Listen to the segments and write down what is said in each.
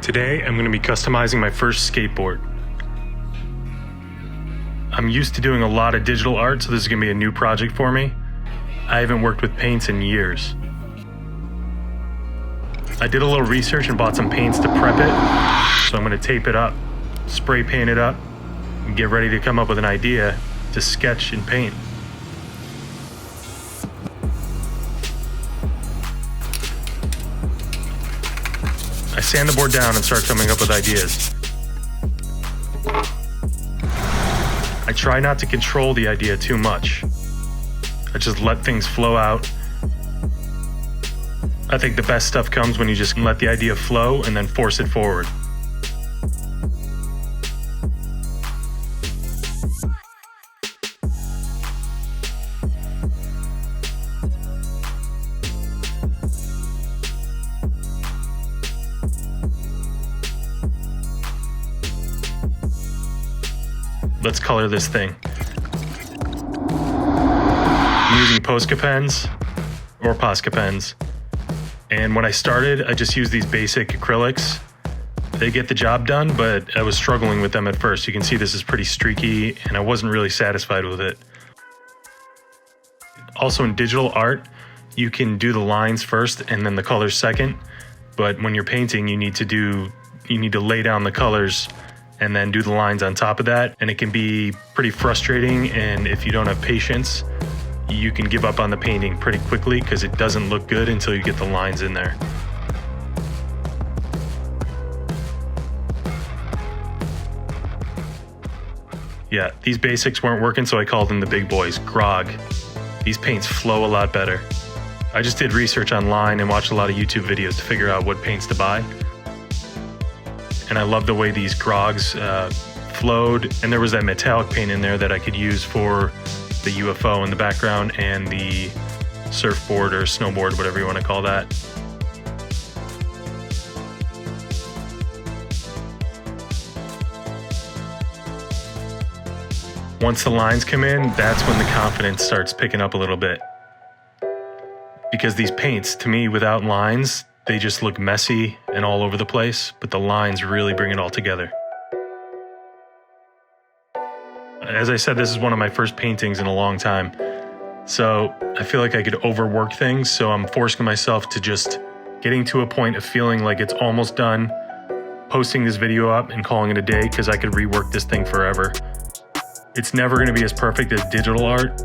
Today, I'm going to be customizing my first skateboard. I'm used to doing a lot of digital art, so this is going to be a new project for me. I haven't worked with paints in years. I did a little research and bought some paints to prep it, so I'm going to tape it up, spray paint it up, and get ready to come up with an idea to sketch and paint. I sand the board down and start coming up with ideas. I try not to control the idea too much. I just let things flow out. I think the best stuff comes when you just let the idea flow and then force it forward. Let's color this thing. I'm using Posca Pens or Posca Pens. And when I started, I just used these basic acrylics. They get the job done, but I was struggling with them at first. You can see this is pretty streaky and I wasn't really satisfied with it. Also in digital art, you can do the lines first and then the colors second. But when you're painting, you need to lay down the colors and then do the lines on top of that. And it can be pretty frustrating, and if you don't have patience, you can give up on the painting pretty quickly because it doesn't look good until you get the lines in there. Yeah, these basics weren't working, so I called in the big boys, Grog. These paints flow a lot better. I just did research online and watched a lot of YouTube videos to figure out what paints to buy. And I love the way these Grogs flowed, and there was that metallic paint in there that I could use for the UFO in the background and the surfboard or snowboard, whatever you want to call that. Once the lines come in, that's when the confidence starts picking up a little bit. Because these paints, to me, without lines, they just look messy and all over the place, but the lines really bring it all together. As I said, this is one of my first paintings in a long time, so I feel like I could overwork things, so I'm forcing myself to just getting to a point of feeling like it's almost done, posting this video up and calling it a day, because I could rework this thing forever. It's never going to be as perfect as digital art.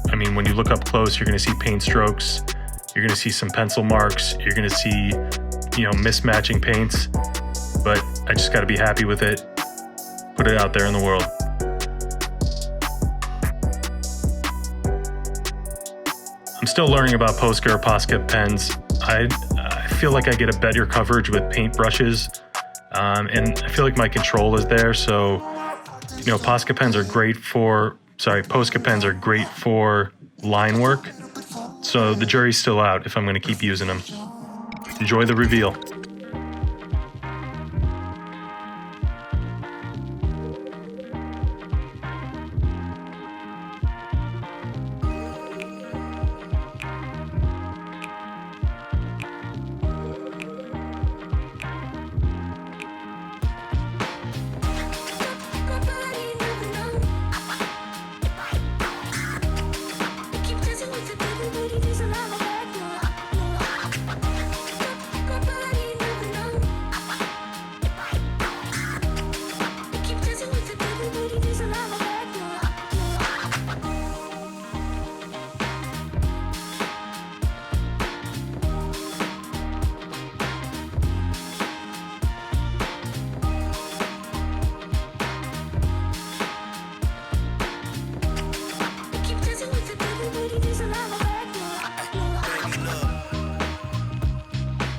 I mean, when you look up close, you're going to see paint strokes, you're going to see some pencil marks, you're going to see, mismatching paints, but I just got to be happy with it, put it out there in the world. I'm still learning about Posca or Posca Pens. I feel like I get a better coverage with paint brushes, and I feel like my control is there, so, Posca Pens are great for, Posca Pens are great for line work. So the jury's still out if I'm going to keep using them. Enjoy the reveal.